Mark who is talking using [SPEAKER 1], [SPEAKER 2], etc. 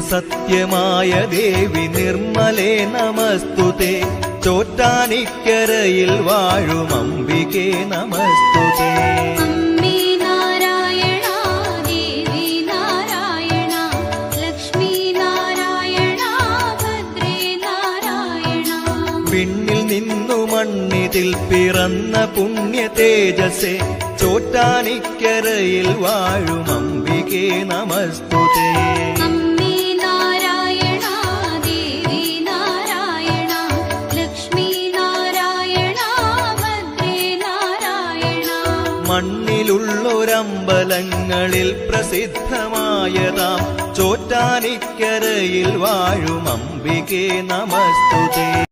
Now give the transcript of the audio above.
[SPEAKER 1] സത്യമായ ദേവി നിർമ്മലേ നമസ്തുതേ ചോറ്റാനിക്കരയിൽ വാഴും അംബികേ നമസ്തുതേ വിണ്ണിൽ നിന്നു മണ്ണിതിൽ പിറന്ന പുണ്യ തേജസേ ചോറ്റാനിക്കരയിൽ വാഴും അംബികേ നമസ്തുതേ മണ്ണിലുള്ളൊരമ്പലങ്ങളിൽ പ്രസിദ്ധമായതാം ചോറ്റാനിക്കരയിൽ വാഴും അംബികേ നമസ്തുതേ